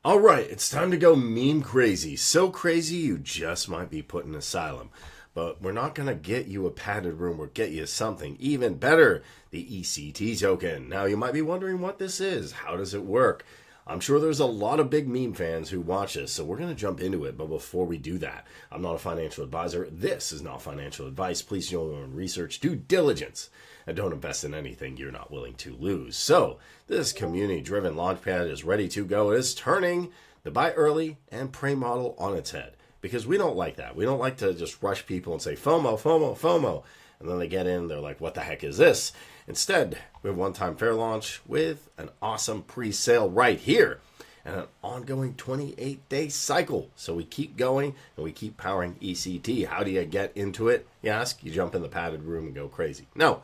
All right, it's time to go meme crazy. So crazy you just might be put in asylum. But we're not going to get you a padded room. We'll get you something even better, the ECT token. Now, you might be wondering what this is. How does it work? I'm sure there's a lot of big meme fans who watch this, so we're going to jump into it. But before we do that, I'm not a financial advisor. This is not financial advice. Please do your own research, due diligence, and don't invest in anything you're not willing to lose. So, this community-driven launchpad is ready to go. It is turning the buy early and pray model on its head. Because we don't like that. We don't like to just rush people and say, FOMO, FOMO, FOMO. And then they get in, they're like, what the heck is this? Instead, we have one-time fair launch with an awesome pre-sale right here and an ongoing 28-day cycle. So we keep going and we keep powering ECT. How do you get into it? You ask, you jump in the padded room and go crazy. No,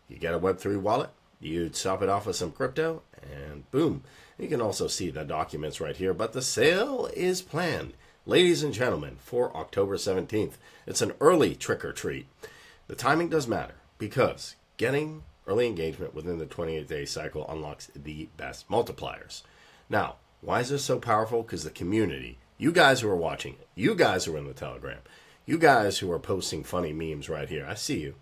you get a Web3 wallet, you top it off with some crypto, and boom. You can also see the documents right here, but the sale is planned. Ladies and gentlemen, for October 17th, it's an early trick-or-treat. The timing does matter because getting early engagement within the 28-day cycle unlocks the best multipliers. Now, why is this so powerful? Because the community, you guys who are watching it, you guys who are in the Telegram, you guys who are posting funny memes right here, I see you.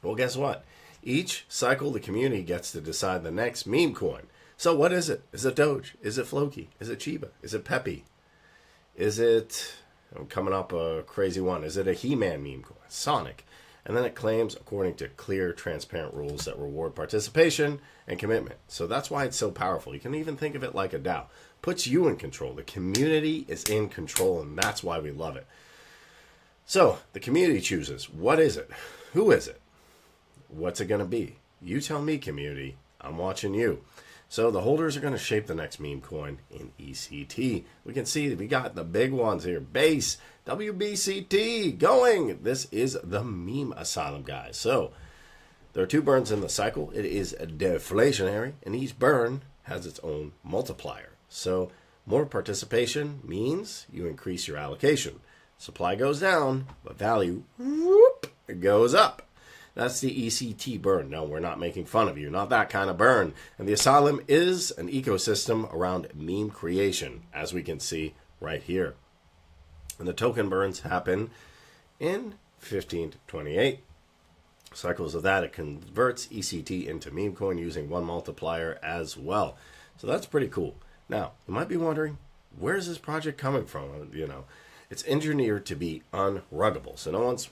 Well, guess what? Each cycle, the community gets to decide the next meme coin. So what is it? Is it Doge? Is it Floki? Is it Chiba? Is it Peppy? Is it, I'm coming up a crazy one, is it a He-Man meme coin? Sonic. And then it claims, according to clear, transparent rules that reward participation and commitment. So that's why it's so powerful. You can even think of it like a DAO. Puts you in control. The community is in control, and that's why we love it. So the community chooses. What is it? Who is it? What's it going to be? You tell me, community. I'm watching you. So the holders are going to shape the next meme coin in ECT. We can see we got the big ones here. Base, WBCT, going. This is the meme asylum, guys. So there are two burns in the cycle. It is deflationary, and each burn has its own multiplier. So more participation means you increase your allocation. Supply goes down, but value goes up. That's the ECT burn. No, we're not making fun of you. Not that kind of burn. And the Asylum is an ecosystem around meme creation, as we can see right here. And the token burns happen in 15 to 28 cycles of that. It converts ECT into meme coin using one multiplier as well. So that's pretty cool. Now, you might be wondering, where's this project coming from? You know, it's engineered to be unruggable. So no one's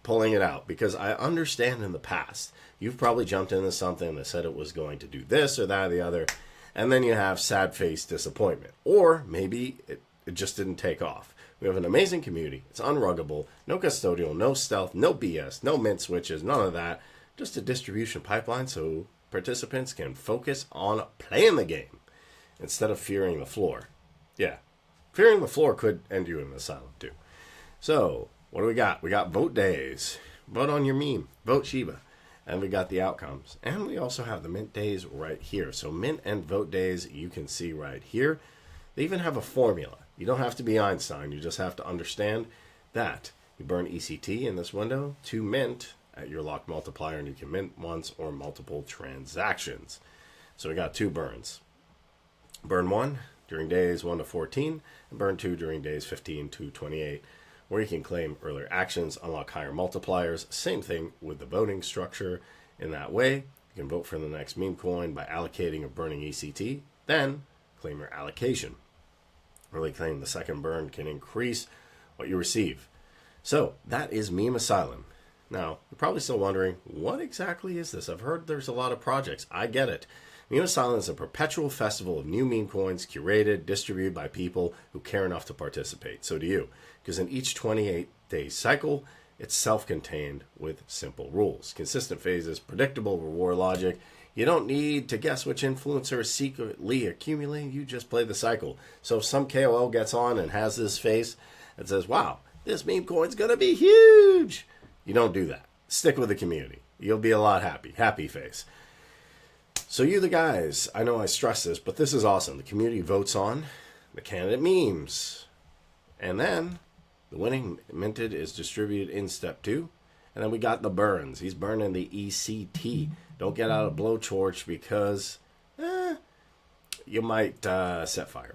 pulling it out, because I understand in the past you've probably jumped into something that said it was going to do this or that or the other, and then you have sad face disappointment, or maybe it just didn't take off. We have an amazing community. It's unruggable, no custodial, no stealth, no BS, no mint switches, none of that. Just a distribution pipeline so participants can focus on playing the game instead of fearing the floor. Yeah, fearing the floor could end you in an asylum too. So what do we got? We got vote days. Vote on your meme. Vote Shiba. And we got the outcomes. And we also have the mint days right here. So mint and vote days you can see right here. They even have a formula. You don't have to be Einstein. You just have to understand that you burn ECT in this window to mint at your locked multiplier, and you can mint once or multiple transactions. So we got two burns. Burn 1 during days 1 to 14, and burn 2 during days 15 to 28. Where you can claim earlier actions, unlock higher multipliers. Same thing with the voting structure. In that way, you can vote for the next meme coin by allocating or burning ECT, then claim your allocation. Early claim the second burn can increase what you receive. So that is Meme Asylum. Now, you're probably still wondering, what exactly is this? I've heard there's a lot of projects. I get it. Meme Asylum is a perpetual festival of new meme coins curated, distributed by people who care enough to participate. So do you. Because in each 28-day cycle, it's self-contained with simple rules. Consistent phases, predictable reward logic. You don't need to guess which influencer is secretly accumulating. You just play the cycle. So if some KOL gets on and has this face and says, wow, this meme coin's going to be huge, you don't do that. Stick with the community. You'll be a lot happy. Happy face. So you the guys, I know I stress this, but this is awesome. The community votes on the candidate memes. And then the winning minted is distributed in step 2. And then we got the burns. He's burning the ECT. Don't get out of blowtorch because you might set fire.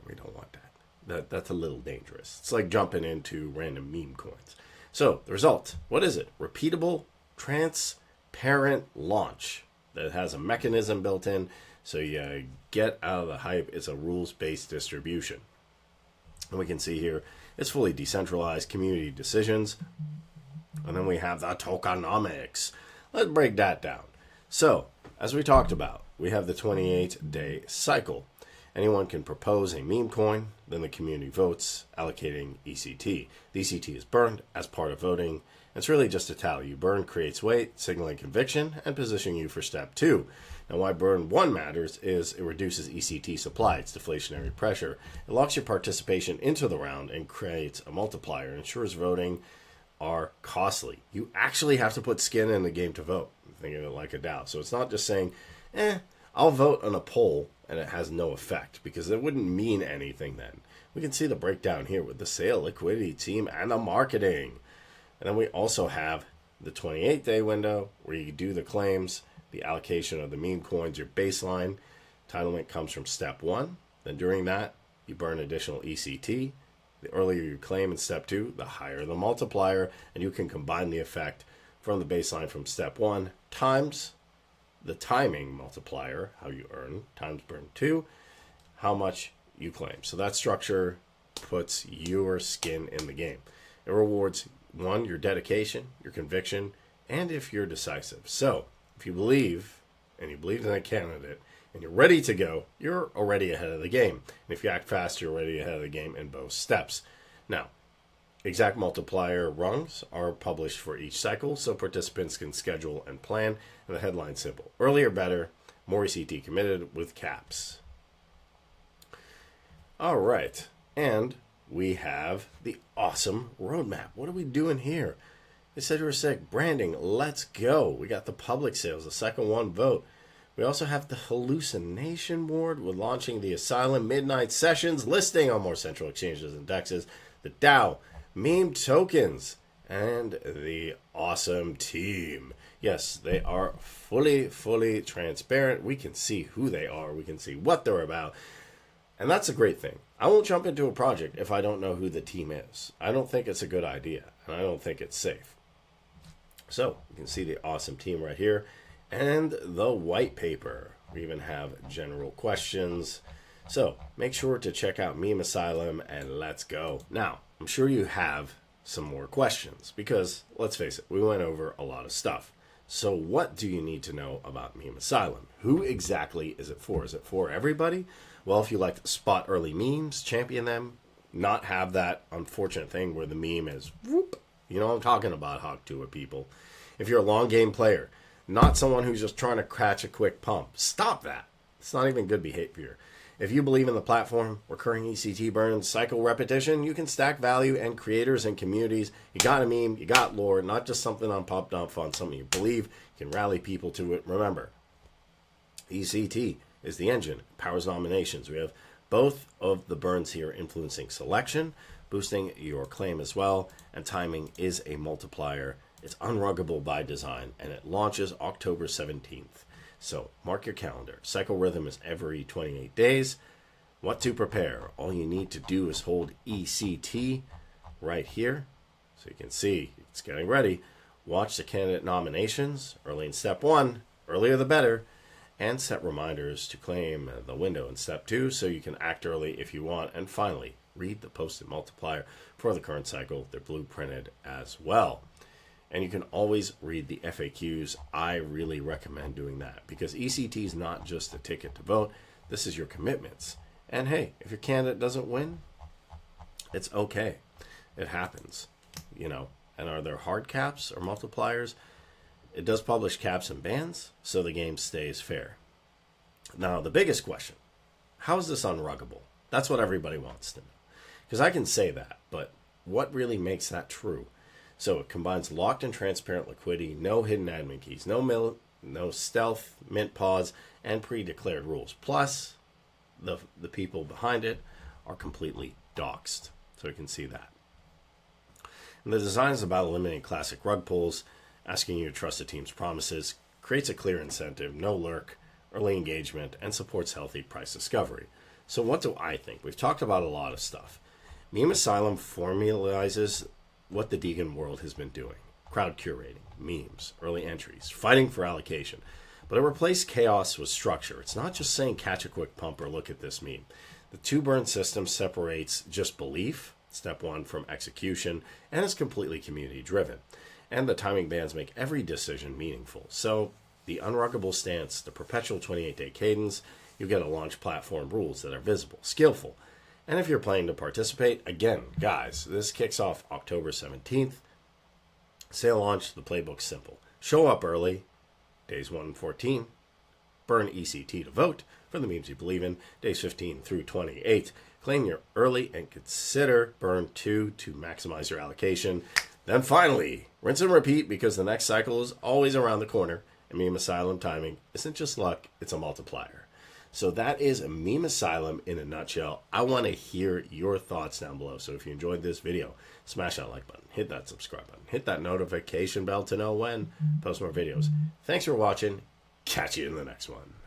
that's a little dangerous. It's like jumping into random meme coins. So the result, what is it? Repeatable, transparent launch that has a mechanism built in, so you get out of the hype. It's a rules-based distribution. And we can see here, it's fully decentralized community decisions. And then we have the tokenomics. Let's break that down. So, as we talked about, we have the 28-day cycle. Anyone can propose a meme coin, then the community votes, allocating ECT. The ECT is burned as part of voting. It's really just a tally. You burn creates weight, signaling conviction, and positioning you for step 2. Now, why burn 1 matters is it reduces ECT supply. It's deflationary pressure. It locks your participation into the round and creates a multiplier. It ensures voting are costly. You actually have to put skin in the game to vote. Think of it like a DAO. So it's not just saying, I'll vote on a poll and it has no effect, because it wouldn't mean anything then. We can see the breakdown here with the sale, liquidity team, and the marketing. And then we also have the 28-day window where you do the claims, the allocation of the meme coins, your baseline. Entitlement comes from step 1. Then during that, you burn additional ECT. The earlier you claim in step 2, the higher the multiplier, and you can combine the effect from the baseline from step 1 times the timing multiplier, how you earn, times burn 2, how much you claim. So that structure puts your skin in the game. It rewards, 1, your dedication, your conviction, and if you're decisive. So if you believe, and you believe in a candidate, and you're ready to go, you're already ahead of the game. And if you act fast, you're already ahead of the game in both steps. Now, exact multiplier rungs are published for each cycle, so participants can schedule and plan. And the headline's simple: earlier better, more ECT committed with caps. All right, and we have the awesome roadmap. What are we doing here? They said we were sick. Branding, let's go. We got the public sales, the second one vote. We also have the hallucination board. We're launching the Asylum midnight sessions, listing on more central exchanges and dexes, the DAO, meme tokens, and the awesome team. Yes, they are fully transparent. We can see who they are. We can see what they're about. And that's a great thing. I won't jump into a project if I don't know who the team is. I don't think it's a good idea, and I don't think it's safe. So you can see the awesome team right here and the white paper. We even have general questions. So make sure to check out Meme Asylum and let's go. Now, I'm sure you have some more questions because, let's face it, we went over a lot of stuff. So what do you need to know about Meme Asylum? Who exactly is it for? Is it for everybody? Well, if you like to spot early memes, champion them, not have that unfortunate thing where the meme is whoop. You know what I'm talking about, Hawk Tuah people. If you're a long game player, not someone who's just trying to catch a quick pump, stop that. It's not even good behavior. If you believe in the platform, recurring ECT burns, cycle repetition, you can stack value and creators and communities. You got a meme, you got lore, not just something on Pop Dump Fun, something you believe, you can rally people to it. Remember, ECT is the engine, powers nominations. We have both of the burns here influencing selection, boosting your claim as well, and timing is a multiplier. It's unruggable by design, and it launches October 17th. So mark your calendar. Cycle rhythm is every 28 days. What to prepare? All you need to do is hold ECT right here. So you can see it's getting ready. Watch the candidate nominations early in step 1. Earlier the better. And set reminders to claim the window in step 2 so you can act early if you want. And finally, read the posted multiplier for the current cycle. They're blueprinted as well. And you can always read the FAQs. I really recommend doing that because ECT is not just a ticket to vote. This is your commitments. And hey, if your candidate doesn't win, it's okay. It happens, you know. And are there hard caps or multipliers? It does publish caps and bans, so the game stays fair. Now, the biggest question, how is this unruggable? That's what everybody wants to know. Because I can say that, but what really makes that true? So it combines locked and transparent liquidity, no hidden admin keys, no stealth, mint pause, and pre-declared rules. Plus, the people behind it are completely doxxed. So you can see that. And the design is about eliminating classic rug pulls, asking you to trust the team's promises, creates a clear incentive, no lurk, early engagement, and supports healthy price discovery. So what do I think? We've talked about a lot of stuff. Meme Asylum formalizes what the Deegan world has been doing. Crowd curating, memes, early entries, fighting for allocation. But it replaced chaos with structure. It's not just saying catch a quick pump or look at this meme. The two-burn system separates just belief, step one, from execution, and is completely community-driven. And the timing bands make every decision meaningful. So the Unruggable stance, the Perpetual 28-day cadence, you get a launch platform rules that are visible, skillful. And if you're planning to participate, again, guys, this kicks off October 17th. Sale launch, the playbook's simple. Show up early, days 1 and 14. Burn ECT to vote for the memes you believe in, days 15 through 28. Claim your early and consider burn 2 to maximize your allocation. Then finally, rinse and repeat because the next cycle is always around the corner. And Meme Asylum timing isn't just luck, it's a multiplier. So that is a Meme Asylum in a nutshell. I want to hear your thoughts down below. So if you enjoyed this video, smash that like button, hit that subscribe button, hit that notification bell to know when I post more videos. Thanks for watching. Catch you in the next one.